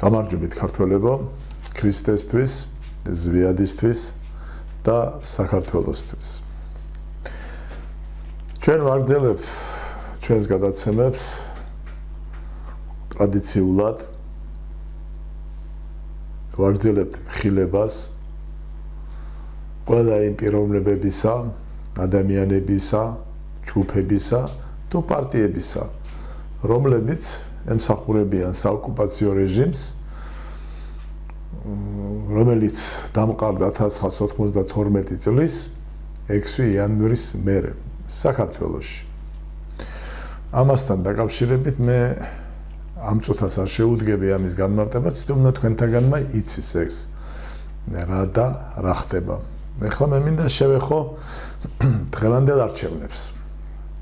გამარჯვებით ქართველებო, ქრისტესთვის, ზვიადისთვის და საქართველოსთვის. ჩვენ ვაგრძელებთ ჩვენს გადაცემებს ტრადიციულად ვაგრძელებთ მხილებას ყველა იმ პიროვნებებისა, ადამიანებისა, ჯგუფებისა თუ პარტიებისა, რომლებიც ემსახურებიან საოკუპაციო რეჟიმს, რომელიც დამყარდა 1992 წლის 6 იანვრის მერე საქართველოში. ამასთან დაკავშირებით მე ამ წუთას არ შეუდგები ამის განმარტებას, თუმცა თქვენთაგანმა იცის ეს რა და რა ხდება. ეხლა მე მინდა შევეხო დღევანდელ არჩევნებს.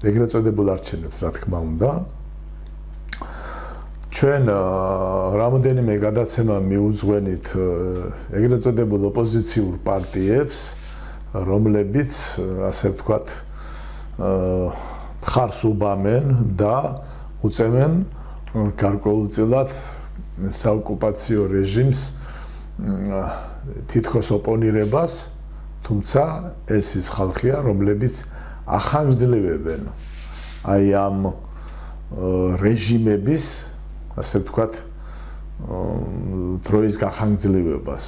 ეგრეთ წოდებულ არჩევნებს, რა თქმა უნდა. ჩვენ რამოდენიმე გადაცემა მიუძღვენით ეგრეთ წოდებულ ოპოზიციურ პარტიებს, რომლებიც, ასე ვთქვათ, მხარს უბამენ და უწევენ გარკვეულწილად საოკუპაციო რეჟიმს თითქოს ოპონირებას, თუმცა ეს ის ხალხია, რომლებიც ახანგრძლივებენ აი ამ რეჟიმების, ასე ვთქვათ, დროის გახანგრძლივებას,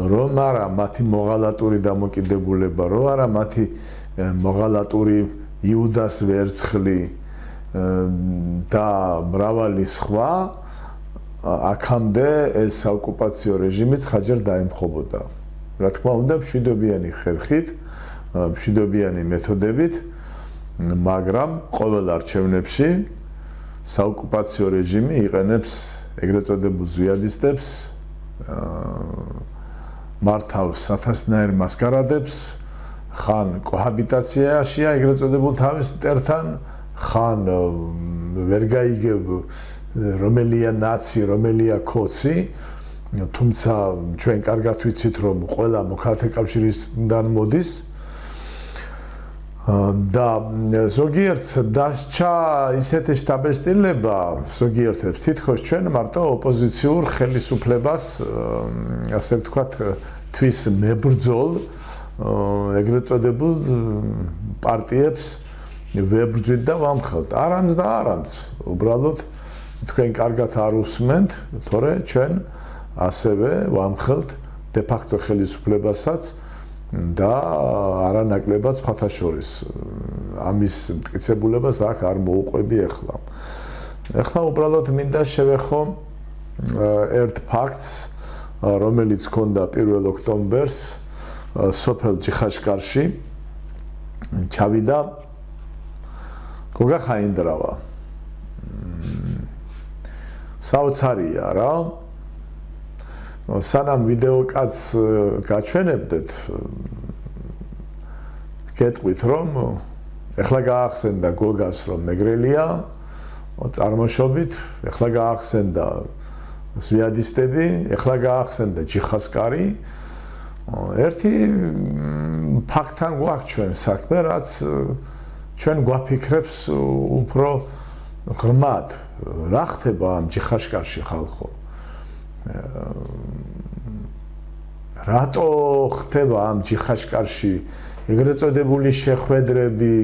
რომ არა მათი მოღალატური დამოკიდებულება, რომ არა მათი მოღალატური იუდას ვერცხლი და მრავალი სხვა, აქამდე ეს საოკუპაციო რეჟიმიც ხაჯერ დაემხობოდა. რა თქმა უნდა, მშვიდობიანი ხერხით, მშვიდობიანი მეთოდებით, მაგრამ ყოველ არჩევნებში საოკუპაციო რეჟიმი იყენებს ეგრეთ წოდებულ ზვიადისტებს, მართავს ათასნაირ მასკარადებს, ხან კოჰაბიტაციაშია ეგრეთ წოდებულ თავის მტერთან, ხან ვერ გაიგებ რომელია ნაცი, რომელია ქოცი, თუმცა ჩვენ კარგად ვიცით, რომ ყველა მოქალაქეთა კავშირისგან მოდის და ზოგიერთს დასჭა ისეთი შთაბეჭდილება, ზოგიერთებს თითქოს ჩვენ მარტო ოპოზიციურ ხელისუფლებას, ასე ვთქვათ, თვის მებრძოლ ეგრეთ წოდებულ პარტიებს ვებრძვით და ვამხელთ. არამც და არამც, უბრალოდ თქვენ კარგად არ უსმენთ, თორე ჩვენ ასევე ვამხელთ de facto ხელისუფლებასაც და არანაკლებად სხვათა შორის. ამის მტკიცებულებას აქ არ მოუყვები ახლა. ახლა უბრალოდ მინდა შევეხო ერთ ფაქტს, რომელიც ჰქონდა 1 ოქტომბერს სოფელ ჯიხაშკარში. ჩავიდა გოგა ხაინდრავა. საოცარია რა. სანამ ვიდეოკაც გაჩვენებდეთ, გეტყვით, რომ ეხლა გაახსენდა გოგას, რომ მეგრელია წარმოშობით, ეხლა გაახსენდა ზვიადისტები, ეხლა გაახსენდა ჯიხასკარი. ერთი ფაქტთან გვაქვს ჩვენ საქმე, რაც ჩვენ გვაფიქრებს უფრო ღრმად, რა ხდება ამ ჯიხაშკარში ხალხო. რატო ხდება ამ ჯიხაშკარში ეგრეთ წოდებული შეხვედრები,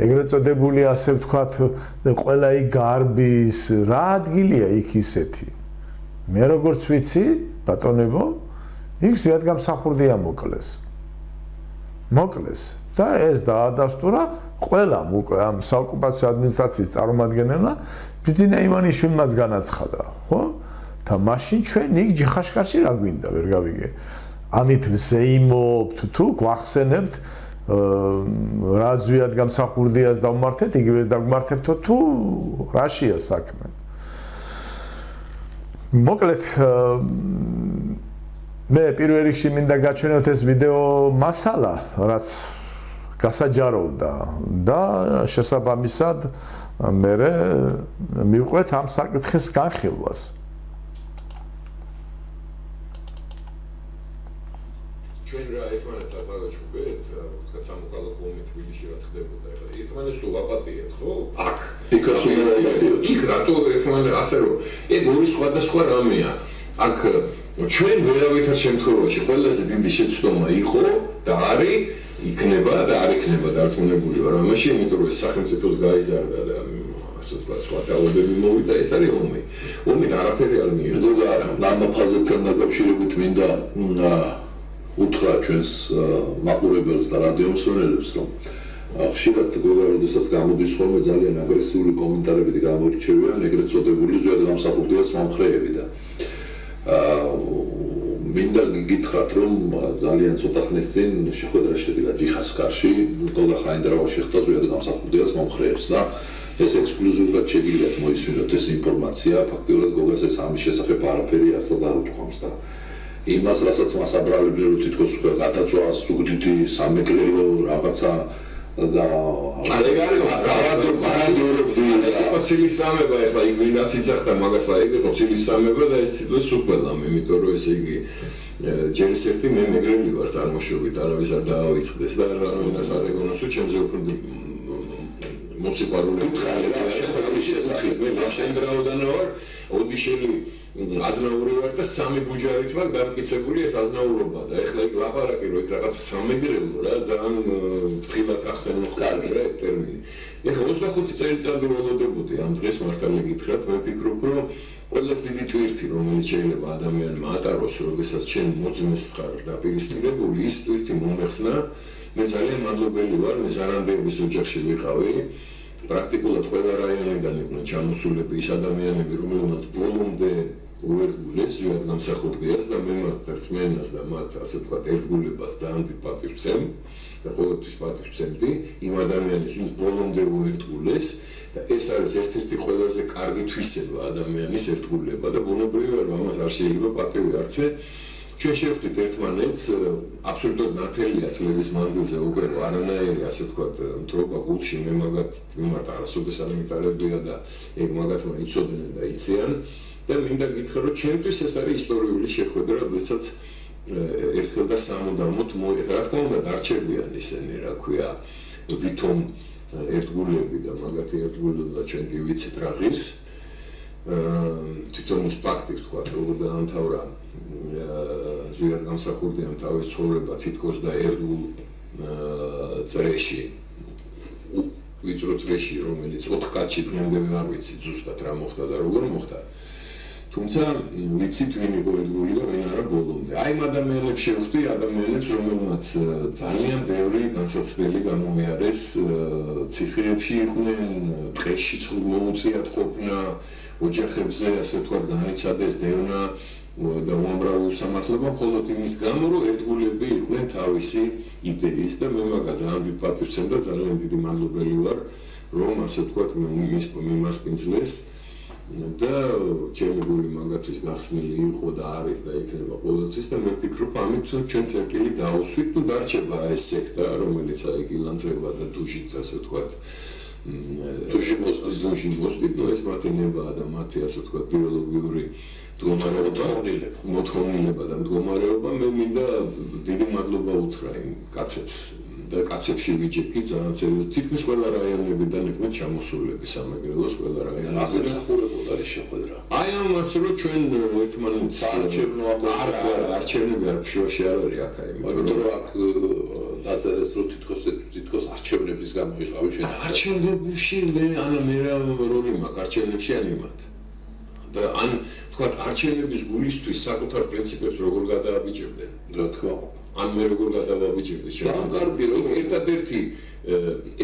ეგრეთ წოდებული, ასე ვთქვათ, ყველა იქ გარბის, რა ადგილია იქ ისეთი? მე როგორც ვიცი, ბატონებო, იქ ზვიადგამსახურდია მოკლეს და ეს დაადასტურა ყველამ უკვე ამ საოკუპაციო ადმინისტრაციის წარმომადგენელმა ბიძინა ივანიშვილმაც განაცხადა, ხო? და მაშინ ჩვენ იქ ჯიხაშკარში რა გვინდა, ვერ გავიგე. ამით ვზეიმობთ თუ გვახსენებთ რა ზვიადგამსახურდიას დავმართეთ, იგივეს დავმართებთო თუ რაშია საქმე. მოკლედ მე პირველ რიგში მინდა გაჩვენოთ ეს ვიდეო მასალა, რაც გასაჯაროვდა და შესაბამისად მე მივყვეთ ამ საკითხის განხილვას. ჩვენ რა ერთმანეთს აწადოთ ჯგუფებს, თქვა სამოქალაქო ომი თბილისში რაც ხდებოდა ეხლა ერთმანეთს თუ ვაპატიეთ ხო აქ იქაც უნდა ვაპატიოთ იქ რატო ერთმანეთს ასე რომ ეგ ორი სხვადასხვა რამეა აქ ჩვენ ვერავითარ შემთხვევაში ყველაზე დიდი შეცდომა იყო და არის იქნება და არ იქნება დარწმუნებული ვარ ამაში იმიტომ რომ სახელმწიფოს გაიზარდა და ასე თქვა სხვა დაავადებები მოვიდა ეს არის ომი და არაფერი არ მიიღო ამ ფაზებთან დაკავშირებით მინდა უთხრა ჩვენს მაყურებელს და რადიომსმენელებს რომ ხშირად როდესაც გამოდის ხოლმე ძალიან აგრესიული კომენტარები გამოირჩევიან ეგრეთ წოდებული ზუსტად გამსახურდიას მომხრეები და მინდა გითხრათ რომ ძალიან ცოტა ხნის წინ შეხვედრა შედგა ჯიხასკარში გოგა ხაინდრავა შეხვდა ზუსტად გამსახურდიას მომხრეებს და ეს ექსკლუზიურად შეგიძლიათ მოისმინოთ ეს ინფორმაცია ფაქტიურად გოგას ეს ამის შესახებ არაფერი არსად არ უთქვამს და იმას რასაც მას აბრალებდნენ რომ თითქოს გადაწვას უგდიდი სამეგრელო რაღაცა და ეგ არის ცილის სამება ეხლა იქ ვინაც იცახდა მაგას და ეგ იყო ცილის სამება და ეს ციტოს უყველამ იმიტომ რომ ესე იგი ჯერ ეს ერთი მე მეგრელი ვარ წარმოშობით არავის არ დაავიწყდეს და რაღაც არ ეგონოს რომ ჩემზე უფრო მოსიყვარული შეხვედრის შესახებ შემდრაოდან ვარ ოდიშელი აზნაური ვარ და სამი ბუჯარით ვარ დამტკიცებული ეს აზნაურობა და ეხლა იქ ლაპარაკი რომ იქ რაღაც სამეგრელო რა ძალიან ფრთხილად ახსენო ხარ რა ტერმინი ეხლა 25 წელიწადი ველოდებოდი ამ დღეს მართალი გითხრათ მე ვფიქრობ რომ ყველას დიდი ტვირთი რომელიც შეიძლება ადამიანმა ატაროს როდესაც ჩვენ მოძმეს ხარ დაპირისპირებული ის ტვირთი მომეხსნა მე ძალიან მადლობელი ვარ მე ზარანდეების ოჯახში ვიყავი პრაქტიკულად ყველა რაიონიდან იყვნენ ჩამოსულები ის ადამიანები რომელმაც ბოლომდე უერთგულეს ზოგადად გამსახურდიას და მე მას დარწმენას და მათ ასე ვთქვათ ერთგულებას დაანდი პატივცემ და ყოველთვის პატივცემდი იმ ადამიანებს ვინც ბოლომდე უერთგულეს და ეს არის ერთ-ერთი ყველაზე კარგი თვისება ადამიანის ერთგულება და ბუნებრივია რომ ამას არ შეიძლება პატივი არცე ჩვენ შევხვდით ერთმანეთს აბსოლუტურად ნათელია წლების მანძილზე უკვე არანაირი ასე ვთქვათ მტრობა გულში მე მაგათ მიმართ არასოდეს არ მიტარებია და ეგ მაგათმა იცოდნენ და იციან და მინდა გითხრა რომ ჩემთვის ეს არის ისტორიული შეხვედრა როდესაც ერთხელ და სამუდამოდ რა თქმა უნდა დარჩებიან ისინი რა ქვია ვითომ ერთგულები და მაგათი ერთგულები და ჩვენ კი ვიცით რა ღირს თვითონ ის ფაქტი ვთქვათ როგორ დაამთავრა ზოგადად გამსახურდიამ თავის ცხოვრება თითქოს და ერთგულ წრეში ვიწრო წრეში რომელიც 4 კაცი დღემდე არ ვიცი ზუსტად რა მოხდა და როგორ მოხდა თუმცა ვიცით ვინ იყო ერთგული და ვინ არა ბოლომდე აი ამ ადამიანებს შევხვდი ადამიანებს რომელმაც ძალიან ბევრი განსაცდელი გამოიარეს ციხეებში იყვნენ ტყეში მოუწიათ ყოფნა ოჯახებზე ასე ვთქვათ განიცადეს დევნა და უამრავი უსამართლობა მხოლოდ იმის გამო რომ ერთგულები იყვნენ თავისი იდეის და მე მაგას ძალიან დიდ პატივცემ და ძალიან დიდი მადლობელი ვარ რომ ასე ვთქვათ მიმასპინძლეს და ჩემი გული მაგათთვის გახსნილი იყო და არის და იქნება ყოველთვის და მე ვფიქრობ ამით ჩვენ წერტილი დაუსვით თუ დარჩება ეს სექტა რომელიც აი გილანძება და დუჟიც ასე ვთქვათ დუჟი მოსდით ნუ ეს მათი ნებაა და მათი ასე ვთქვათ ბიოლოგიური მოთხოვნილება და მდგომარეობა მე მინდა დიდი მადლობა უთხრა იმ კაცებს და კაცებში ვიჯექი ძალიან სერიოზულად თითქმის ყველა რაიონებიდან იყვნენ ჩამოსულები სამეგრელოს ყველა რაიონიდან ასე მსახურებულ არის შეხვედრა აი ამას რომ ჩვენ ერთმანეთს არჩევნები არ ფშოში არ არის აქ აი იმიტომ რომ აქ დაწერეს რომ თითქოს არჩევნების გამო იყავი შენ არჩევნებში მე რა როლი მაქვს არჩევნებში არ იმათ და ან თქვათ არჩევნების გულისთვის საკუთარ პრინციპებს როგორ გადააბიჭებდნენ რა თქმა უნდა ან მე როგორ გადავაბიჭებდი ჩვენ ერთადერთი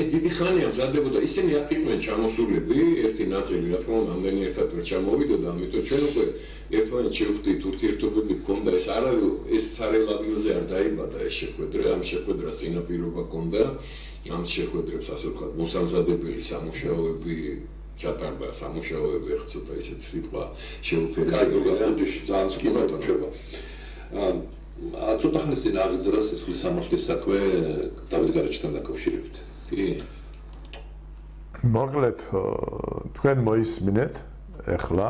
ეს დიდი ხანია მზადდებოდა ისინი აქ იყვნენ ჩამოსულები ერთი ნაწილი რა თქმა უნდა ამდენი ერთად ვერ ჩამოვიდოდა ამიტომ ჩვენ უკვე ერთმანეთს შევხვდით ურთიერთობები გქონდა ეს არ არის ეს სარელ ადგილზე არ დაიბადა ეს შეხვედრა ამ შეხვედრას წინაპირობა ჰქონდა ამ შეხვედრებს ასე ვთქვათ მოსამზადებელი სამუშაოები ჩატარდა სამუშაოები ხო ცოტა ისეთი სიტყვა შეუფერდება ძალიან სკიპატო ჩება ცოტა ხნის წინ აღიძრა სისხლის სამართლის საქმე დავით გარეჩთან დაკავშირებით. კი. მოკლედ თქვენ მოისმინეთ ეხლა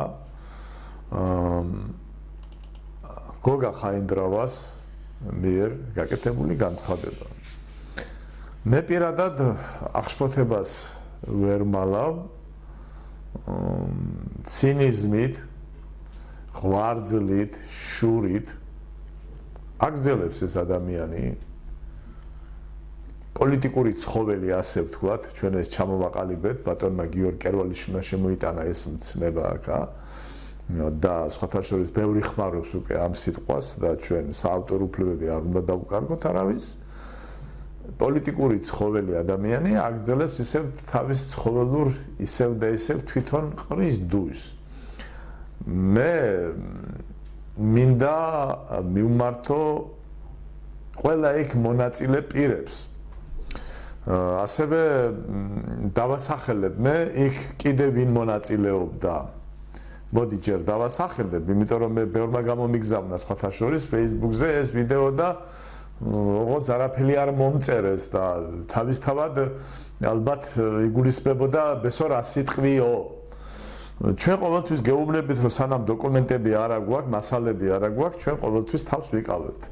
გოგა ხაინდრავას მიერ გაკეთებული განცხადება. მე პირადად აღშფოთებას ვერ მალავ ცინიზმით, ღვარძლით, შურით აგრძელებს ეს ადამიანი პოლიტიკური ცხოველი ასე ვთქვათ, ჩვენ ეს ჩამოვაყალიბეთ, ბატონმა გიორგი კერვალიშვილმა შემოიტანა ეს მცნება აქა და სხვათა შორის ბევრი ხმარობს უკვე ამ სიტყვას და ჩვენ საავტორო უფლებები არ უნდა დავუკარგოთ არავის. პოლიტიკური ცხოველი ადამიანი აგრძელებს ისევ თავის ცხოველურ ისევ და ისევ თვითონ ყრის დუს. მე მინდა მივმართო ყველა იქ მონაწილე პირებს. ასევე დავასახელებ მე იქ კიდევ ვინ მონაწილეობდა. მოდი ჯერ დავასახელებ, იმიტომ რომ მე ბევრმა გამომიგზავნა სხვათა შორის Facebook-ზე ეს ვიდეო და როგორც არაფერი არ მომწერეს და თავისთავად ალბათ იგულისხმებოდა ბესორ 100 სიტყვიო. ჩვენ ყოველთვის გეუბნებით რომ სანამ დოკუმენტები არ აგვაქვს, მასალები არ აგვაქვს, ჩვენ ყოველთვის თავს ვიკავებთ.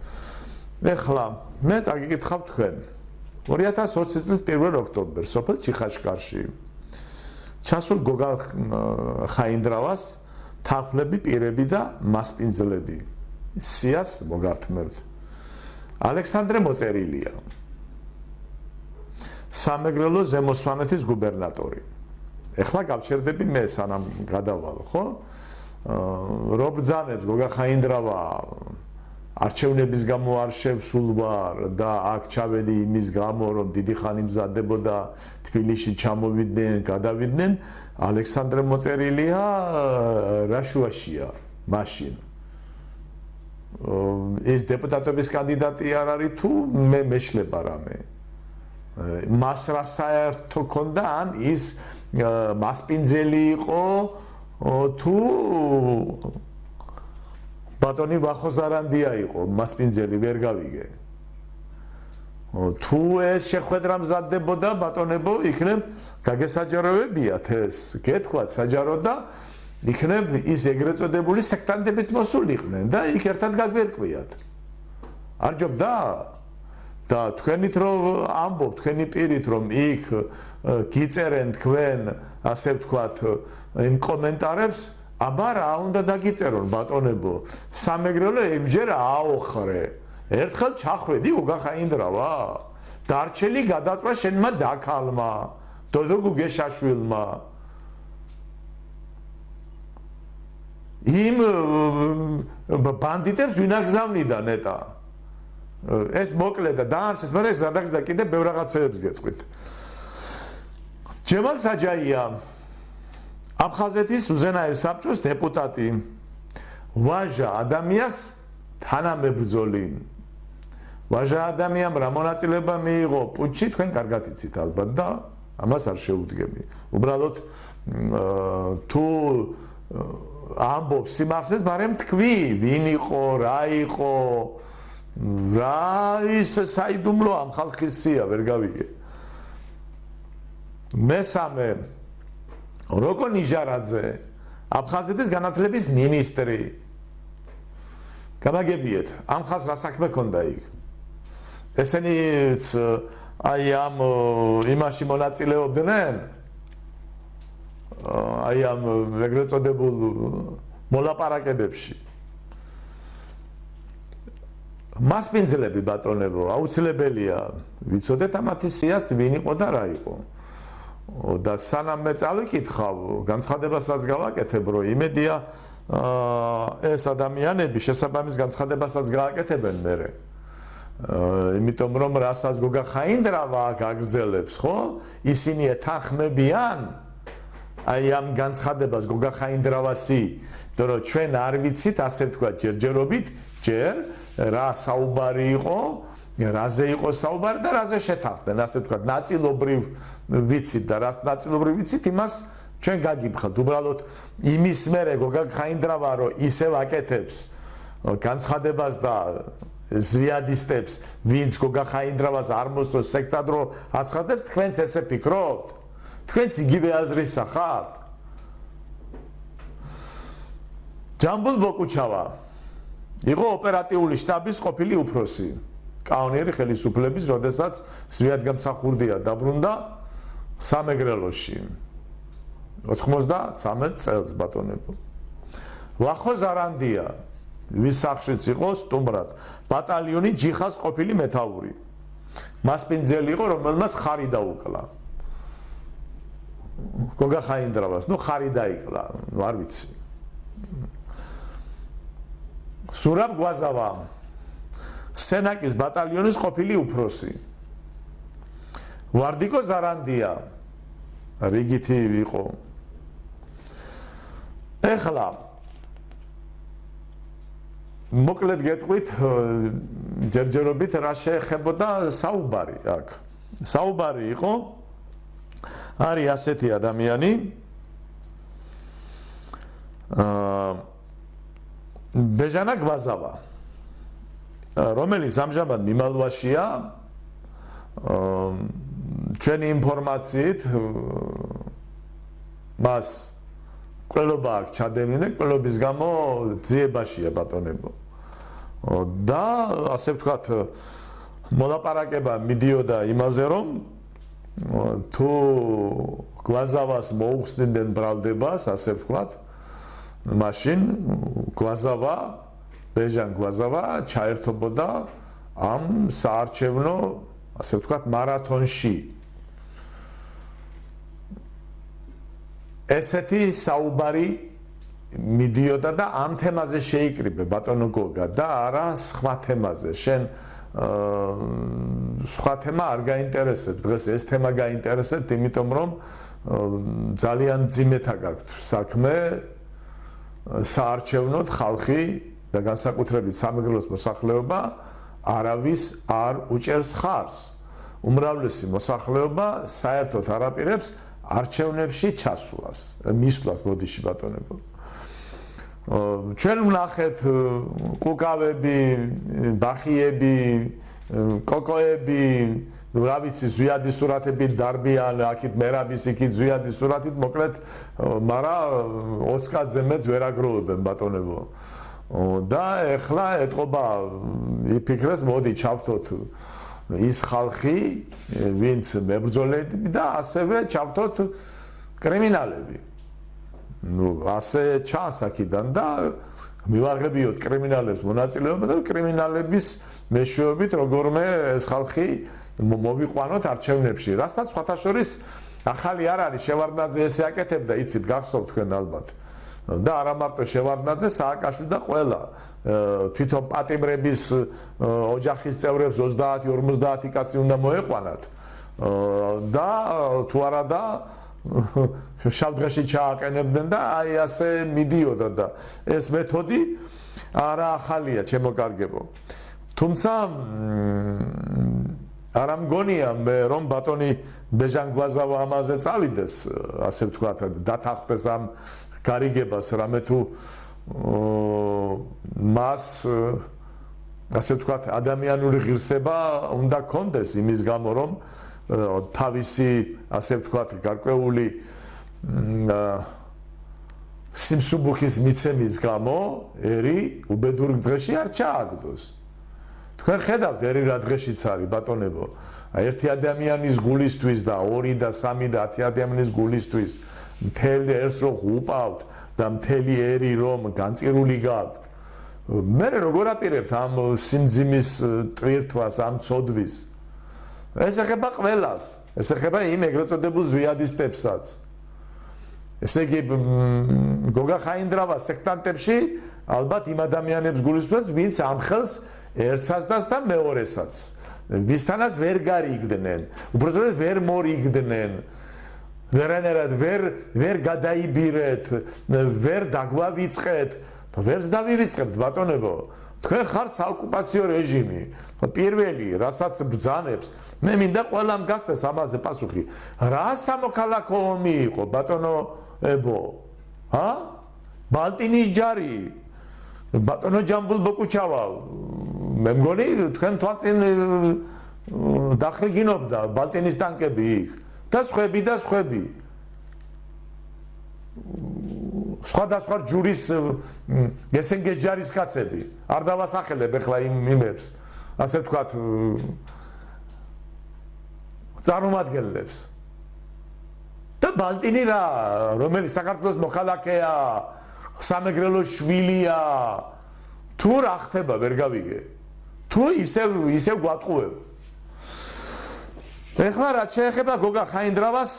ეხლა მე წაგიკითხავ თქვენ 2020 წლის 1 ოქტომბერს სოფელ ჩიხაშკარში ჩასულ გოგა ხაინდრავას თანხმლები პირები და მასპინძლები სიას მოგართმევთ. ალექსანდრე მოწერილია სამეგრელო ზემოსვანეთის გუბერნატორი. ეხლა გავჩერდები მე სანამ გადავალ, ხო? რო ბრძანებს გოგა ხაინდრავა არჩევნების გამო არ შევსულვარ და აქ ჩავედი იმის გამო რომ დიდი ხანი მზადდებოდა თბილისში ჩამოვიდნენ, გადავიდნენ, ალექსანდრე მოწერილია რა შუაშია მაშინ. ეს დეპუტატობის კანდიდატი არ არის თუ მე მეშლება რამე. მას რა საერთო ქონდა ან ის მასპინძელი იყო თუ ბატონი ვახოზარანდია იყო მასპინძელი ვერ გავიგე. თუ ეს შეხვედრა მზადდებოდა ბატონებო იქნებ გაგესაჯაროებიათ ეს გეთქვათ საჯარო და იქნებ ის ეგრეთ წოდებული სექტანტებიც მოსულიყვნენ და იქ ერთად გაგვერკვიათ. არ ჯობდა და თქვენით რომ ამბობ თქვენი პირით რომ იქ გიწერენ თქვენ ასე ვთქვათ იმ კომენტარებს აბა რა უნდა დაგიწერონ ბატონებო სამეგრელო ემჯერ აოხრე ერთხელ ჩახვედი გოგა ხაინდრავა დარჩელი გადაწვა შენმა დაქალმა დოდო გუგეშაშვილმა იმ ბანდიტებს ვინ აგზავნიდა ნეტა ეს მოკლე და დაარჩეს მაგრამ ეს გადაგზდა კიდე ბევრ რაღაცებს გეტყვით ჯემალ საჯაია აფხაზეთის უზენაეს საბჭოს დეპუტატი ვაჟა ადამიანს თანამებრძოლი ვაჟა ადამიანს რა მონაწილეობა მიიღო პუტჩში თქვენ კარგად იცით ალბათ და ამას არ შეუდგები უბრალოდ თუ ამბობს სიმართლეს მაგრამ თქვი ვინ იყო რა იყო რა ის საიდუმლო ამ ხალხის სია ვერ გავიგე მესამე როკო ნიჟარაძე აფხაზეთის განათლების მინისტრი გამაგებიეთ ამ ხალხს რა საქმე ქონდა იქ ესენიც აი ამ იმაში მონაწილეობდნენ აი ამ ეგრეთ წოდებულ მოლაპარაკებებში მასპინძლები ბატონებო აუცილებელია ვიცოდეთ ამათი სიას ვინ იყო და რა იყო და სანამ მე წავიკითხავ განცხადებასაც გავაკეთებ რომ იმედია ეს ადამიანები შესაბამის განცხადებასაც გააკეთებენ მერე იმიტომ რომ რასაც გოგა ხაინდრავა გაგრძელებს ხო ისინი ეთანხმებიან აი ამ განცხადებას გოგა ხაინდრავასი იმიტომ რომ ჩვენ არ ვიცით ასე ვთქვა ჯერჯერობით ჯერ რა საუბარი იყო რაზე იყო საუბარი და რაზე შეთანხმდნენ ასე ვთქვა ნაწილობრივ ვიცით და რას ნაწილობრივ ვიცით იმას ჩვენ გაგიფხალთ უბრალოდ იმის მერე გოგა ხაინდრავა რომ ისევ აკეთებს განცხადებას და ზვიადისტებს ვინც გოგა ხაინდრავას არ მოსწონს სექტადრო აცხადებს თქვენც ესე ფიქრობთ თქვენც იგივე აზრისა ხართ ჯამბულ ბოკუჩავა იყო ოპერატიული შტაბის ყოფილი უფროსი კანონიერი ხელისუფლების, როდესაც ზვიადგამსახურდია დაბრუნდა სამეგრელოში 93 წელს ბატონებო. ვახო ზარანდია, ვის სახლშიც იყო სტუმრად, ბატალიონი ჯიხას ყოფილი მეთაური. მასპინძელი იყო, რომელმაც ხარი დაუკლა. გოგა ხაინდრავას, ხარი დაიკლა, არ ვიცი. სურაბ გვაზავა, სენაკის ბატალიონის ყოფილი უფროსი. ვარდიკო ზარანდია, რიგითი იყო. ეხლა მოკლედ გეტყვით ჯერჯერობით რა შეეხებოდა საუბარი აქ. საუბარი იყო არის ასეთი ადამიანი ბეჟანა გვაზავა, რომელიც ამჟამად მიმალვაშია ჩვენი ინფორმაციით მას ყველობა აქვს ჩადენილი და ყველობის გამო ძიებაშია ბატონებო. და ასე ვთქვათ მოლაპარაკება მიდიოდა იმაზე, რომ თუ გვაზავას მოუხსნიდნენ ბრალდებას, ასე ვთქვათ, მაშინ გვაზავა, ბეჟან გვაზავა ჩაერთობოდა ამ საარჩევნო, ასე ვთქვათ, მარათონში. ესეთი საუბარი მიდიოდა და ამ თემაზე შეიკრიბე ბატონო გოგა და არა სხვა თემაზე. შენ სხვა თემა არ გაინტერესებს. დღეს ეს თემა გაინტერესებს, იმიტომ რომ ძალიან ძიმეთა გაქვთ საქმე საარჩევნოდ ხალხი და განსაკუთრებით სამეგრელოს მოსახლეობა არავის არ უჭერს ხარს. უმრავლესი მოსახლეობა საერთოდ არ აპირებს არჩევნებში ჩასვლას, მისვლას ბოდიში ბატონებო. ჩვენ ვნახეთ კუკავები, ბახიები, კოკოები, რა ვიცი, ზვიადის სურათები დარბიან, აქეთ მერაბის, იქით ზვიადის სურათით, მოკლედ, მაგრამ 20 კაცზე მეც ვერ აგროვებენ ბატონებო. და ეხლა ეთყობა იფიქრეს, მოდი ჩავთოთ ის ხალხი, ვინც მებრძოლები და ასევე ჩავთოთ კრიმინალები. ასე ჩანს აქედან და მივაღებიოთ კრიმინალებს მონაწილეობა და კრიმინალების მეშვეობით როგორმე ეს ხალხი მოვიყვანოთ არჩევნებში. რასაც სხვათა შორის ახალი არ არის, შევარდნაძე ესე აკეთებდა, იცით, გახსოვთ თქვენ ალბათ. და არა მარტო შევარდნაძე, სააკაშვილი და ყველა თვითონ პატიმრების ოჯახის წევრებს 30-50 კაცი უნდა მოეყვანათ და თუ არა და შავდღეში ჩააყენებდნენ და აი ასე მიდიოდა და ეს მეთოდი არა ახალია ჩემო კარგებო. თუმცა არ მგონია მე რომ ბატონი ბეჟან გვაზავა ამაზე წავიდეს, ასე ვთქვათ, დათანხმდეს ამ გარიგებას, რამე თუ მას ასე ვთქვათ ადამიანური ღირსება უნდა კონდეს იმის გამო რომ თავისი ასე ვთქვათ გარკვეული სიმსუბუქის მიცემის გამო ერი უბედურ დღეში არ ჩააგდოს. თქვენ ხედავთ ერი რა დღეშიც არის ბატონებო, ერთი ადამიანის გულისთვის და 2 და 3 და 10 ადამიანის გულისთვის მთელი ეს რომ უპავთ და მთელი ერი რომ განწირული გაქვთ. მე როგორ აპირებთ ამ სიმძიმის ტვირთვას, ამ ცოდვის? ეს ეხება ყველას, ეს ეხება იმ ეგრეთ წოდებულ ზვიადისტებსაც. ესე იგი გოგა ხაინდრავა სექტანტებში ალბათ იმ ადამიანებს გულისხმობს, ვინც ამხელს ერთსაც და მეორესაც, ვისთანაც ვერ გარიგდნენ, უბრალოდ ვერ მორიგდნენ. ვერანაირად ვერ გადაიბირეთ, ვერ დაგვავიწყეთ, ვერც დავივიწყებთ ბატონებო. თქვენ ხართ საოკუპაციო რეჟიმი. პირველი, რასაც ბრძანებს, მე მინდა ყველამ გასცეს ამაზე პასუხი. რა სამოქალაქო ომი იყო ბატონო ებო? ბალტინის ჯარი, ბატონო ჯამბულ ბოკუჩავა. მე მგონი თქვენ თვალწინ დახრიგინობდა ბალტინის ტანკები იქ. და სხვები და სხვები. სხვადასხვა ჯურის ესენგეს ჯარისკაცები. არ დავასახელებ ახლა იმ იმებს. ასე ვთქვათ, წარმომადგენლებს. და ბალტინი რა, რომელიც საქართველოს მოქალაქეა, სამეგრელოს შვილია, თუ რა ხდება ვერ გავიგე. თუ ისევ გვატყუებ. ეხლა რაც შეეხება გოგა ხაინდრავას,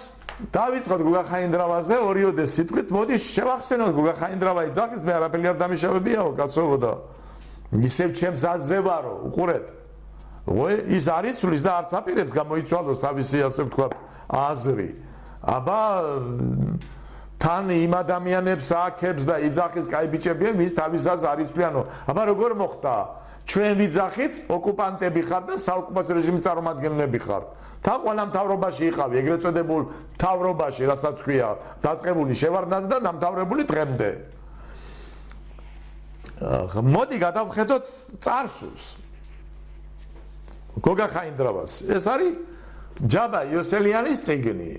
დავიწყოთ გოგა ხაინდრავაზე, ორიოდე სიტყვით, მოდი შევახსენოთ გოგა ხაინდრავა იძახის, მე არაფერი არ დამიშავებიაო, კაცო და ისევ ჩემს აზზე ვარო, უყურეთ. ის არ იცვლის და არც აპირებს გამოიცვალოს თავისი ასე ვთქვათ აზრი. აბა თან იმ ადამიანებს აქებს და იძახის კაი ბიჭებია, ვის თავის აზრს არ იცვლიანო. აბა როგორ მოხდა? ჩვენ ვიძახით, ოკუპანტები ხართ და საოკუპაციო რეჟიმის წარმომადგენლები ხართ. თან ყველა მთავრობაში იყავი, ეგრეთ წოდებულ მთავრობაში, რასაც ქვია, დაწყებული შევარდნად და დამთავრებული დღემდე. მოდი გადავხედოთ წარსულს. გოგა ხაინდრავას. ეს არის ჯაბა იოსელიანის წიგნი.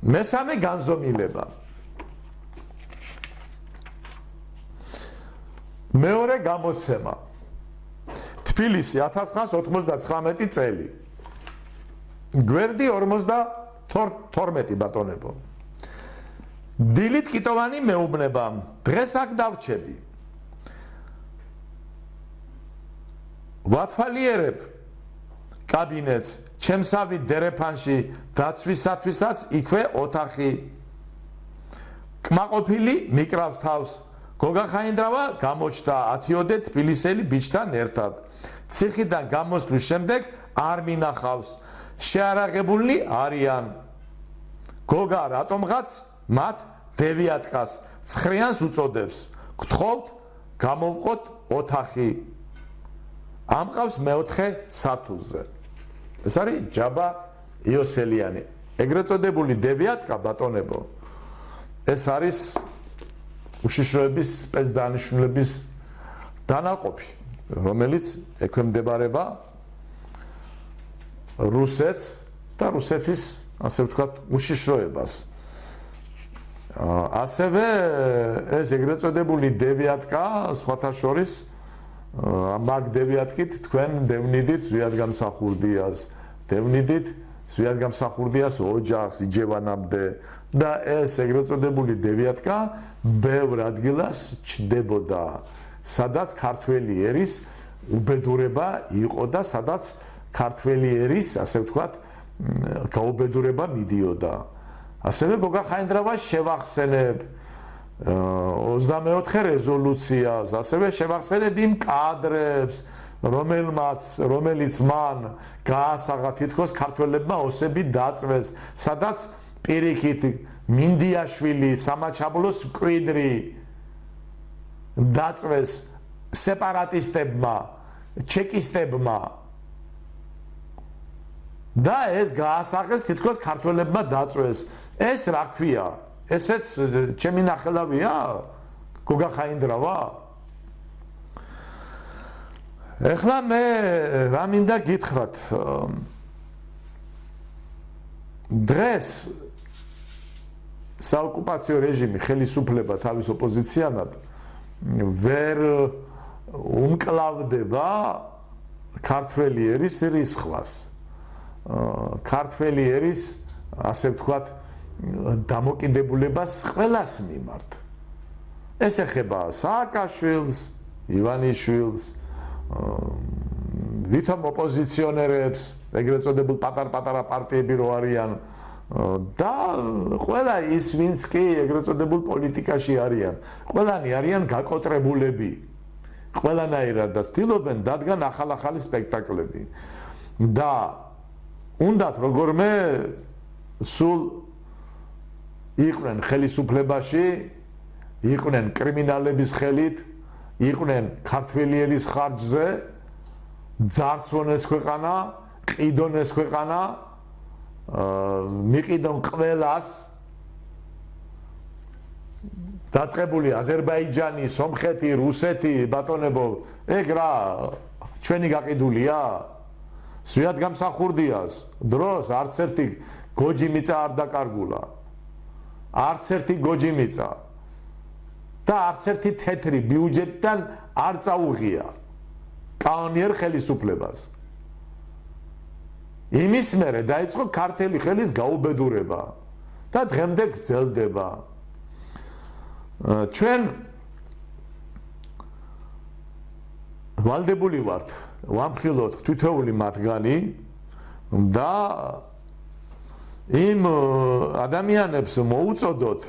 მესამე განზომილება. მეორე გამოცემა. თბილისი 1999 წელი. გვერდი 52 ბატონებო. დილით კიტოვანი მეუბნება, დღეს აქ დავრჩები. ვათვალიერებ კაბინეტს, ჩემსავით დერეფანში დაცვისათვისაც იქვე ოთახი. კმაყოფილი მიკრავს თავს. გოგა ხაინდრავა გამოჩნდა 10-ოდე თბილისელი ბიჭთან ერთად. ციხიდან გამოსვლის შემდეგ არ მინახავს. შეარაღებულნი არიან. გოგა რატომღაც მათ დევიატკას ცხრიანს უწოდებს. გთხოვთ გამოვყოთ ოთახი. ამყავს მეოთხე სართულზე. ეს არის ჯაბა იოსელიანი. ეგრეთ წოდებული დევიატკა ბატონებო. ეს არის უშიშროების სპეცდანიშნულების დანაყოფი, რომელიც ექვემდებარება რუსეთს და რუსეთის, ასე ვთქვათ, უშიშროებას. ასევე ეს ეგრეთ წოდებული დევიატკა, სხვათა შორის, მაგ დევიატკით თქვენ დევნიდით ზვიადგამსახურდიას, დევნიდით ზვიადგამსახურდიას ოჯახს იჯევანამდე და ეს ეგრეთ წოდებული დევიატკა ბევრ ადგილას ჩნდებოდა, სადაც ქართველი ერის უბედურება იყო და სადაც ქართველი ერის, ასე ვთქვათ, გაუბედურება მიდიოდა. ასევე გოგა ხაინდრავას შევახსენებ 24 რეზოლუციას, ასევე შევახსენებ იმ კადრებს, რომელიც მან გაასაღა თითქოს ქართველებმა ოსები დაწვეს, სადაც პირიქით მინდიაშვილი, სამაჩაბლოს მკვიდრი დაწვეს სეპარატისტებმა, ჩეკისტებმა და ეს გაასაღეს თითქოს ქართველებმა დაწვეს. ეს რა ქვია? ესეც ჩემი ნახელავია? გოგა ხაინდრავა? ეხლა მე რა მინდა გითხრათ? დღეს საოკუპაციო რეჟიმი ხელისუფლება თავის ოპოზიციანად ვერ უმკლავდება ქართველი ერის რისხვას. ქართველი ერის, ასე ვთქვათ, დამოკიდებულებას ყველას მიმართ. ეს ეხება სააკაშვილს, ივანიშვილს, ვითომ ოპოზიციონერებს, ეგრეთ წოდებულ პატარ-პატარა პარტიები რო არიან და ყველა ის, ვინც კი ეგრეთ წოდებულ პოლიტიკაში არიან. ყველანი არიან გაკოტრებულები. ყველანაირად და ცდილობენ დადგან ახალ-ახალი სპექტაკლები. და უნდათ როგორმე სულ იყვნენ ხელისუფლებაში, იყვნენ კრიმინალების ხელით, იყვნენ ქართველი ერის ხარჯზე, ძარცვონ ეს ქვეყანა, ყიდონ ეს ქვეყანა, მიყიდონ ყველას, დაწყებული აზერბაიჯანი, სომხეთი, რუსეთი, ბატონებო, ეგ რა ჩვენი გაყიდულია? ზვიადგამსახურდიას დროს არც ერთი გოჯი მიწა არ დაკარგულა. არც ერთი გოჯი მიწა. და არც ერთი თეთრი ბიუჯეტიდან არ წაუღია კანონიერ ხელისუფლებას. იმის მერე დაიწყო ქართული ხელის გაუბედურება და დღემდე გრძელდება. ჩვენ ვალდებული ვართ ვამხილოთ თითოეული მათგანი და იმ ადამიანებს მოუწოდოთ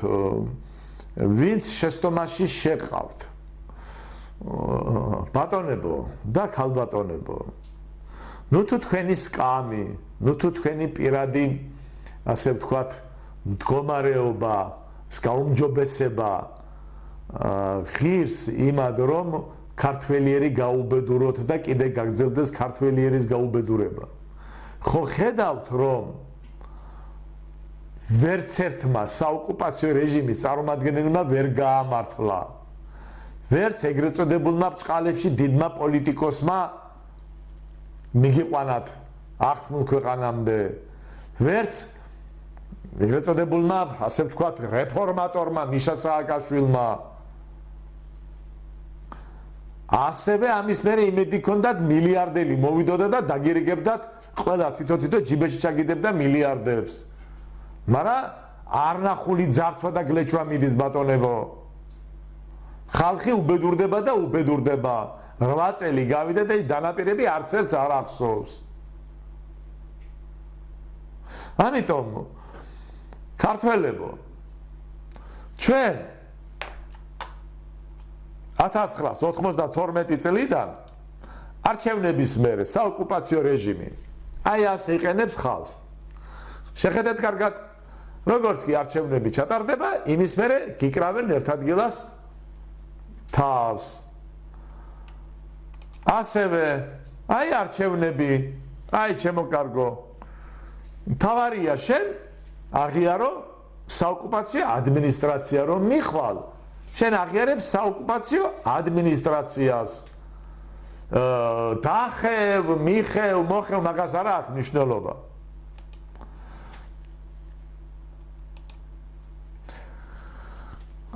ვინც შეცდომაში შეყავთ ბატონებო და ქალბატონებო ნუ თუ თქვენი სკამი ნუ თუ თქვენი პირადი ასე ვთქვათ მდგომარეობა გაუმჯობესება ღირს იმად რომ ქართველიერი გაუბედუროთ და კიდე გაგრძელდეს ქართველიერის გაუბედურება. ხო ხედავთ რომ ვერც ერთმა საოკუპაციო რეჟიმის წარმომადგენელმა ვერ გაამართლა. ვერც ეგრეთ წოდებულმა ბრჭყალებში დიდმა პოლიტიკოსმა მიგიყვანათ აღთმულ ქვეყანამდე. ვერც ეგრეთ წოდებულმა ასე ვთქვათ რეფორმატორმა მიშა სააკაშვილმა ასევე ამის მერე იმედი ჰქონდათ მილიარდელი მოვიდოდა და დაგირიგებდათ ყველა თითო ჯიბეში ჩაგიდებდა მილიარდებს. მაგრამ არნახული ძარცვა და გლეჩვა მიდის ბატონებო. ხალხი უბედურდება და უბედურდება. 8 წელი გავიდა და ის დანაპირები არც ერთს არ ახსოვს. ამიტომ ქართველებო ჩვენ 1992 წლიდან არჩევნების მერე საოკუპაციო რეჟიმი აი ასე იყენებს ხალხს. შეხედეთ კარგად როგორც კი არჩევნები ჩატარდება იმის მერე გიკრავენ ერთ ადგილას თავს. ასევე აი არჩევნები აი ჩემო კარგო თავარია შენ აღიარო საოკუპაციო ადმინისტრაცია რომ მიხვალ შენ აღიარებ საოკუპაციო ადმინისტრაციას დახევ მიხევ მოხევ მაგას არ აქვს მნიშვნელობა.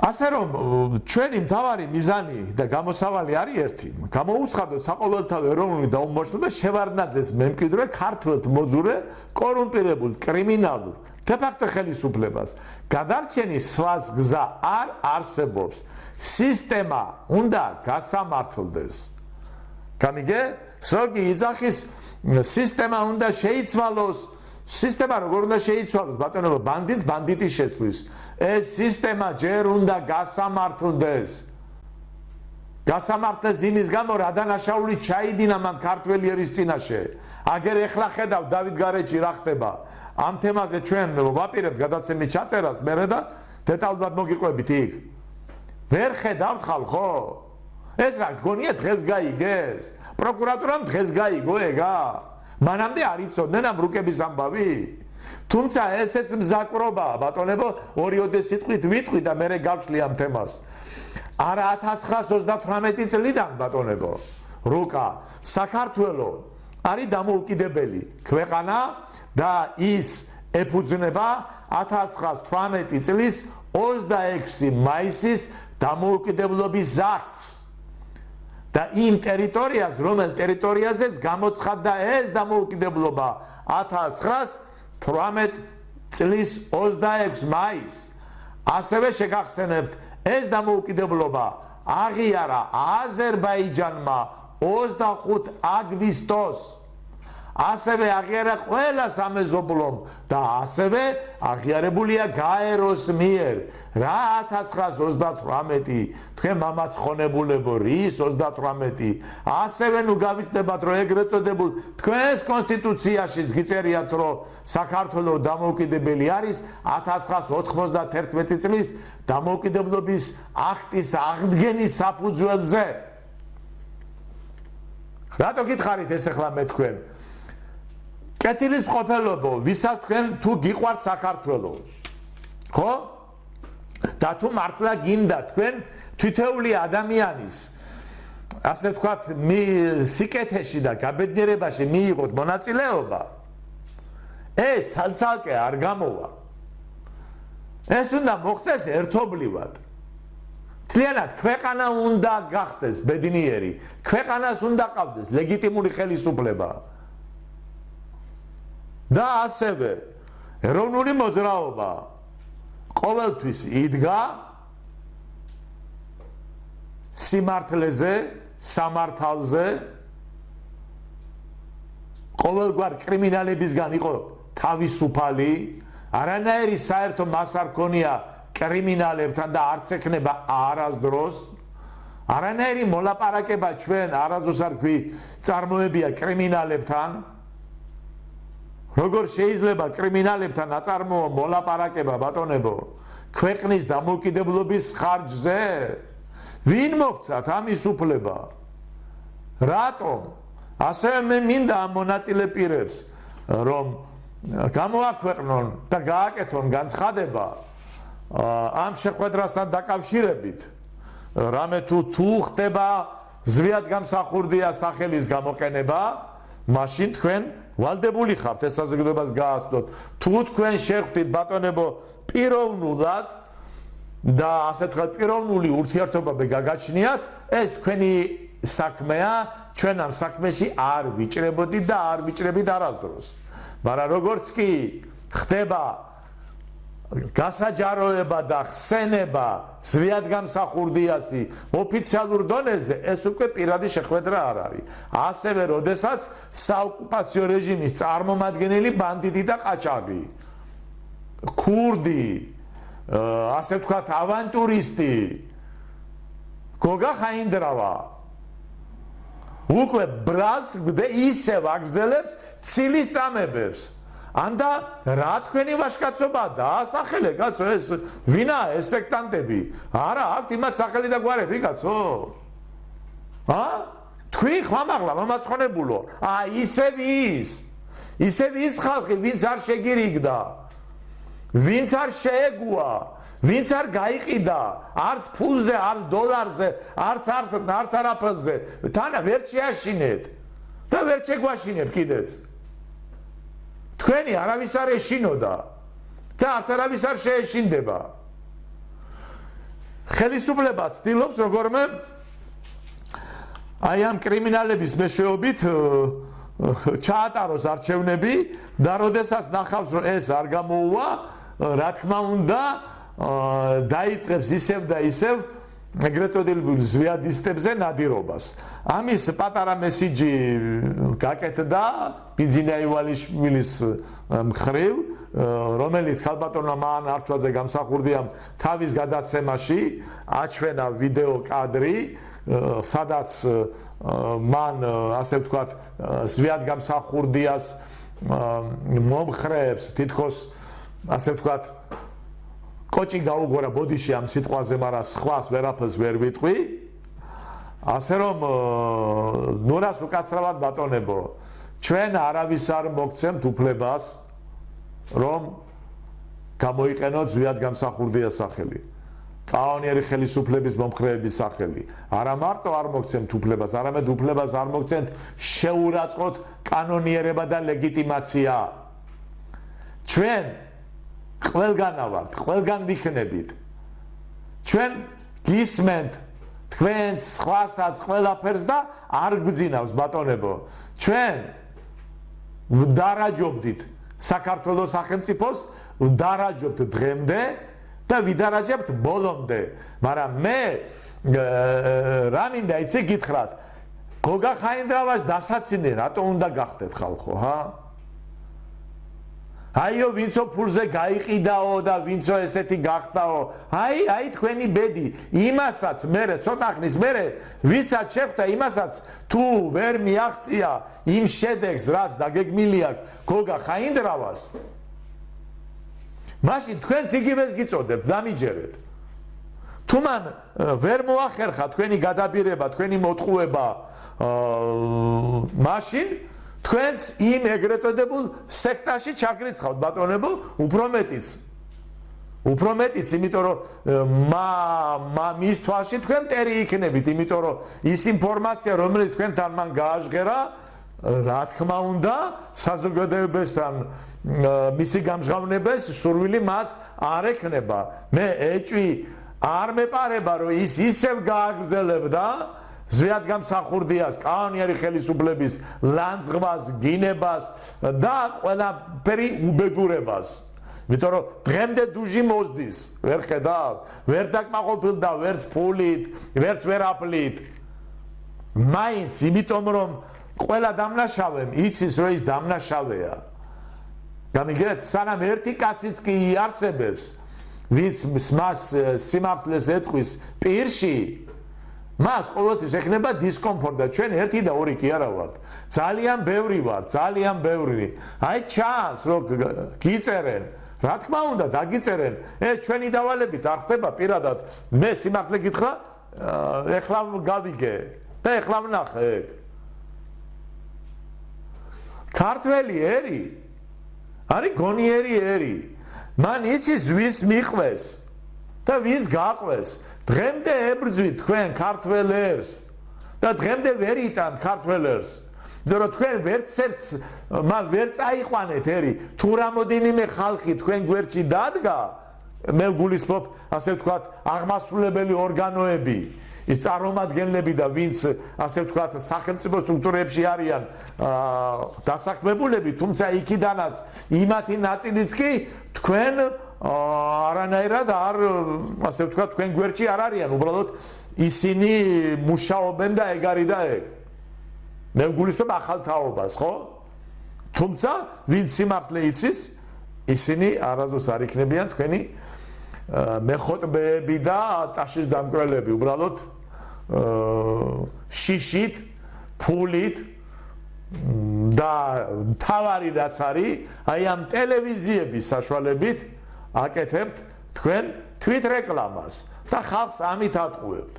ასე რომ ჩვენი მთავარი მიზანი და გამოსავალი არის ერთი გამოუცხადოთ საყოველთაო ეროვნული დაუმორჩილება შევარდნაძეს მემკვიდრე ქართველთ მოძურე კორუმპირებულ კრიმინალურ დე-ფაქტო ხელისუფლებას გადარჩენის სხვას გზა არ არსებობს. სისტემა უნდა გასამართლდეს. გამიგე? ზოგი იძახის სისტემა უნდა შეიცვალოს. სისტემა როგორ უნდა შეიცვალოს ბატონებო ბანდიტს ბანდიტი შეცვლის. ეს სისტემა ჯერ უნდა გასამართლდეს. გასამართლდეს იმის გამო რა დანაშაული ჩაიდინა მან ქართველიერის წინაშე. აგერ ეხლა ხედავ დავით გარეჯი რა ხდება. ამ თემაზე ჩვენ ვაპირებთ გადაცემის ჩაწერას მერე და დეტალურად მოგიყვებით იქ. ვერ ხედავთ ხალხო? ეს რა გონია დღეს გაიგეს? პროკურატურამ დღეს გაიგო ეგა? მანამდე არ იცოდნენ ამ რუკების ამბავი? თუმცა ესეც მზაკრობაა ბატონებო 2-3 სიტყვით ვიტყვი და მერე გავშლი ამ თემას. არა 1938 წლიდან ბატონებო რუკა საქართველო არის დამოუკიდებელი ქვეყანა და ის ეფუძნება 1918 წლის 26 მაისის დამოუკიდებლობის აქტს და იმ ტერიტორიას რომელ ტერიტორიაზეც გამოცხადდა ეს დამოუკიდებლობა 1918 წლის 26 მაისს. ასევე შეგახსენებთ ეს დამოუკიდებლობა აღიარა აზერბაიჯანმა 25 აგვისტოს. ასევე აღიარა ყველა სამეზობლომ და ასევე აღიარებულია გაეროს მიერ. რა 1938 თქვენ მამაცხონებულებო რის 38 ასევე ნუ გავიცდებათ რომ ეგრეთ წოდებულ თქვენს კონსტიტუციაშიც გიწერიათ რომ საქართველოს დამოუკიდებელი არის 1991 წლის დამოუკიდებლობის აქტის აღდგენის საფუძველზე. რატო გითხარით ეს ახლა მე თქვენ? კეთილის მყოფელობო, ვისაც თქვენ თუ გიყვართ საქართველო. ხო? და თუ მართლა გინდა თქვენ თითოეული ადამიანის ასე ვთქვათ სიკეთეში და გაბედნიერებაში მიიღოთ მონაწილეობა, ეს ცალ-ცალკე არ გამოვა. ეს უნდა მოხდეს ერთობლივად. მთლიანად ქვეყანა უნდა გახდეს ბედნიერი, ქვეყანას უნდა ყავდეს ლეგიტიმური ხელისუფლება. და ასევე ეროვნული მოძრაობა ყოველთვის იდგა სიმართლეზე, სამართალზე, ყოველგვარ კრიმინალებისგან იყო თავისუფალი, არანაირი საერთო მას არ ქონია კრიმინალებთან და არც ექნება არასდროს, არანაირი მოლაპარაკება ჩვენ არასდროს არ წარმოებია კრიმინალებთან. როგორ შეიძლება კრიმინალებთან აწარმოო მოლაპარაკება ბატონებო ქვეყნის დამოუკიდებლობის ხარჯზე? ვინ მოგცათ ამის უფლება? რატომ? ასევე მე მინდა ამ მონაწილე პირებს რომ გამოაქვეყნონ და გააკეთონ განცხადება ამ შეხვედრასთან დაკავშირებით, რამე თუ ხდება ზვიადგამსახურდია სახელის გამოყენება, მაშინ თქვენ ვალდებული ხართ ეს საზოგადოებას გააცნოთ. თუ თქვენ შეხვდით ბატონებო პიროვნულად და ასე ვთქვათ პიროვნული ურთიერთობები გაგაჩნიათ, ეს თქვენი საქმეა, ჩვენ ამ საქმეში არ ვიჭრებოდით და არ ვიჭრებით არასდროს. მაგრამ როგორც კი ხდება გასაჯაროება და ხსენება ზვიადგამსახურდიასი ოფიციალურ დონეზე, ეს უკვე პირადი შეხვედრა არ არის. ასევე როდესაც საოკუპაციო რეჟიმის წარმომადგენელი ბანდიტი და ყაჭაღი, ქურდი, ასე ვთქვათ ავანტურისტი გოგა ხაინდრავა უკვე ბრალს ისევ აგრძელებს ცილის წამებებს. ანდა რა თქვენი ვაჟკაცობა დაასახელე კაცო, ეს ვინაა ეს სექტანტები? არა აქვთ იმათ სახელი და გვარები კაცო. თქვი ხმამაღლა მომაცხონებულო, ისევ ის ხალხი ვინც არ შეგირიგდა, ვინც არ შეეგუა, ვინც არ გაიყიდა არც ფულზე, არც დოლარზე, არც არაფერზე, თანა ვერ შეაშინეთ და ვერ შეგვაშინებ კიდეც. თქვენი არავის არ ეშინოდა და არც არავის არ შეეშინდება. ხელისუფლება ცდილობს როგორმე აი ამ კრიმინალების მეშვეობით ჩაატაროს არჩევნები და როდესაც ნახავს რომ ეს არ გამოუვა, რა თქმა უნდა დაიწყებს ისევ და ისევ ეგრეთ წოდებულ ზვიადისტებზე ნადირობას. ამის პატარა მესიჯი გაკეთდა ბიძინა ივალიშვილის მხრივ, რომელიც ქალბატონმა მან არჩვაძე გამსახურდიამ თავის გადაცემაში აჩვენა ვიდეო კადრი, სადაც მან ასე ვთქვათ ზვიადგამსახურდიას მომხრეებს თითქოს ასე ვთქვათ კოჭი გაუგორა ბოდიში ამ სიტყვაზე, მაგრამ სხვას ვერაფერს ვერ ვიტყვი. ასე რომ ნურას უკაცრავად ბატონებო, ჩვენ არავის არ მოგცემთ უფლებას რომ გამოიყენოთ ზვიადგამსახურდიას სახელი, კანონიერი ხელისუფლების მომხრეების სახელი. არა მარტო არ მოგცემთ უფლებას, არამედ უფლებას არ მოგცემთ შეურაცხყოთ კანონიერება და ლეგიტიმაცია. ჩვენ ყველგანა ვართ, ყველგან ვიქნებით. ჩვენ გისმენთ თქვენს, სხვასაც, ყველაფერს და არ გვძინავს ბატონებო. ჩვენ ვდარაჯობდით საქართველოს სახელმწიფოს, ვდარაჯობთ დღემდე და ვიდარაჯებთ ბოლომდე. მაგრამ მე რა მინდა იცი გითხრათ, გოგა ხაინდრავას დასაცინე რატო უნდა გახდეთ ხალხო, აიო ვინცო ფულზე გაიყიდაო და ვინცო ესეთი გახდაო, აი თქვენი ბედი, იმასაც მერე ცოტა ხნის მერე ვისაც შეხვდა, იმასაც თუ ვერ მიაღწია იმ შედეგს, რაც დაგეგმილი აქვს გოგა ხაინდრავას, მაშინ თქვენც იგივეს გიწოდებთ, დამიჯერეთ. თუ მან ვერ მოახერხა თქვენი გადაბირება, თქვენი მოტყუება, მაშინ თქვენს იმ ეგრეთ წოდებულ სექტაში ჩაგრიცხავთ ბატონებო, უფრო მეტიც, იმიტომ რომ მის თვალში თქვენ ტერი იქნებით, იმიტომ რომ ის ინფორმაცია, რომელიც თქვენთან მან გააჟღერა, რა თქმა უნდა, საზოგადოებასთან მისი გამჟღავნების სურვილი მას არ ექნება. მე ეჭვი არ მეპარება რომ ის ისევ გააგრძელებდა ზვიადგამსახურდიას, კანონიერი ხელისუფლების ლანძღვას, გინებას და ყველაფერი უბედურებას. იმიტომ რომ დღემდე დუჟი მოსდის, ვერ ხედავ, ვერ დაკმაყოფილდა ვერც ფულით, ვერც ვერაფლით. მაინც იმიტომ რომ ყველა დამნაშავემ იცის რომ ის დამნაშავეა. გამიგეთ, სანამ ერთი კაციც კი იარსებებს, ვინც მას სიმართლეს ეთქვის პირში, მას ყოველთვის ექნება დისკომფორტი და ჩვენ ერთი და ორი კი არა ვართ. ძალიან ბევრი ვართ, ძალიან ბევრი. აი ჩანს რომ გიწერენ, რა თქმა უნდა დაგიწერენ. ეს ჩვენი დავალებით არ ხდება პირადად. მე სიმართლე გითხრა, ეხლა გავიგე და ეხლა ვნახე. ქართველი ერი არის გონიერი ერი. მან იცის ვის მიყვეს და ვის გაყვეს. დღემდე ებრძვით თქვენ ქართველებს და დღემდე ვერ იტანთ ქართველებს. იმიტომ რომ თქვენ ვერ წაიყვანეთ ერი. თუ რამოდენიმე ხალხი თქვენ გვერდში დადგა, მე გულისხმობ, ასე ვთქვათ, აღმასრულებელი ორგანოები, ის წარმომადგენლები და ვინც, ასე ვთქვათ, სახელმწიფო სტრუქტურებში არიან დასაქმებულები, თუმცა იქიდანაც იმათი ნაწილიც კი თქვენ არანაირად არ, ასე ვთქვათ, თქვენ გვერდში არ არიან, უბრალოდ ისინი მუშაობენ და ეგ არის და ეგ. მე გულისხმობ ახალ თაობას, ხო? თუმცა ვინც სიმართლე იცის, ისინი არასდროს არ იქნებიან თქვენი მეხოტბეები და ტაშის დამკვრელები, უბრალოდ შიშით, ფულით და თავარი რაც არის, აი ამ ტელევიზიების საშუალებით აკეთებთ თქვენ თვით რეკლამას და ხალხს ამით ატყუებთ.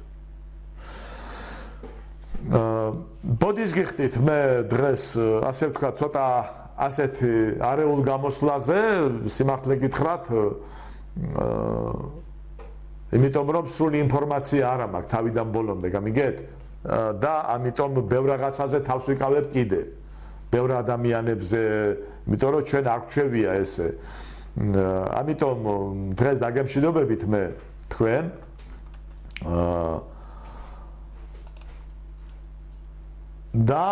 ბოდის გიხდით მე დღეს ასე ვთქვათ ცოტა ასეთი არეულ გამოსვლაზე სიმართლე გითხრათ იმიტომ რომ სრული ინფორმაცია არ მაქვს თავიდან ბოლომდე გამიგეთ და ამიტომ ბევრ რაღაცაზე თავს ვიკავებ კიდე ბევრ ადამიანებზე იმიტომ რომ ჩვენ არ გვჩვევია ესე ამიტომ დღეს დაგემშვიდობებით მე თქვენ და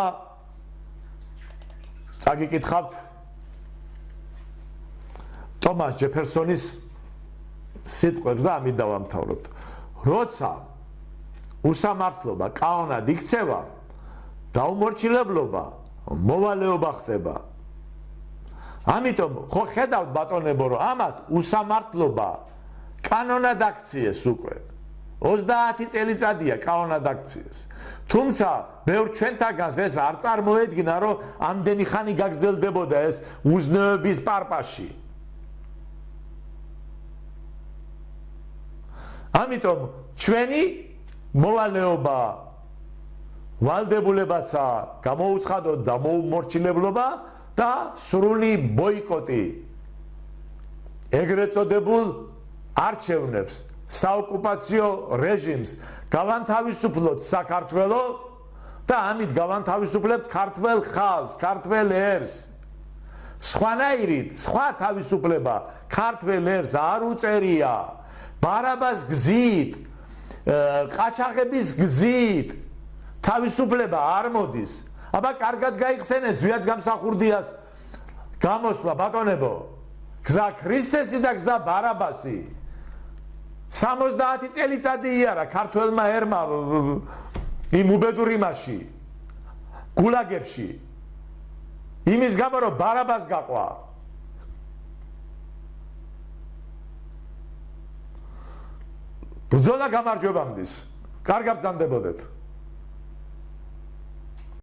წაგიკითხავთ თომას ჯეფერსონის სიტყვებს და ამით დავამთავრებთ. როცა უსამართლობა კანონად იქცევა, დაუმორჩილებლობა მოვალეობა ხდება. ამიტომ ხო ხედავთ ბატონებო, რომ ამათ უსამართლობა კანონად აქციეს უკვე. 30 წელიწადია კანონად აქციეს. თუმცა ბევრ ჩვენთაგანს ეს არ წარმოედგინა, რომ ამდენი ხანი გაგრძელდებოდა ეს უზნეობის პარპაში. ამიტომ ჩვენი მოვალეობა ვალდებულებაცა გამოუცხადოთ და მოუმორჩილებლობა და სრული ბოიკოტი ეგრეთ წოდებულ არჩევნებს საოკუპაციო რეჟიმს გავანთავისუფლოთ საქართველო და ამით გავანთავისუფლებთ ქართველ ხალხს, ქართველ ერს. სხვანაირით, სხვა თავისუფლება ქართველ ერს არ უწერია. ბარაბას გზით, ყაჩაღების გზით თავისუფლება არ მოდის. აბა კარგად გაიხსენეთ ზვიადგამსახურდიას გამოსვლა ბატონებო. გზა ქრისტესი და გზა ბარაბასი. 70 წელიწადი იარა ქართველმა ერმა იმ უბედურ იმაში გულაგებში იმის გამო რომ ბარაბას გაყვა. ბრძოლა გამარჯვებამდე. კარგად ბრძანდებოდეთ.